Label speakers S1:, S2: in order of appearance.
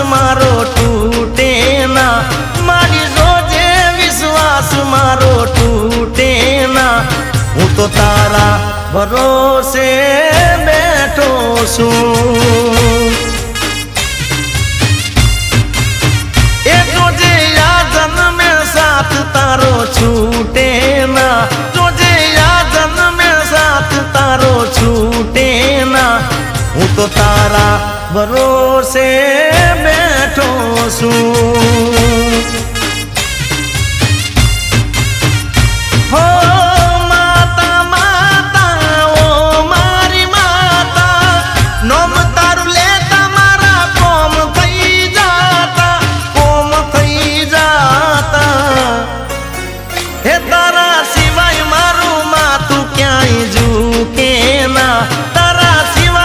S1: मारो टूटे ना, मारी जोजे विश्वास मारो टूटे ना। हूँ तो तारा भरोसे बैठो छू, ए तुझे या जन्म में साथ तारो छूटे ना, तुझे या जन्म में साथ तारो छूटे ना। हूँ तो तारा भरोसे बैठो छू।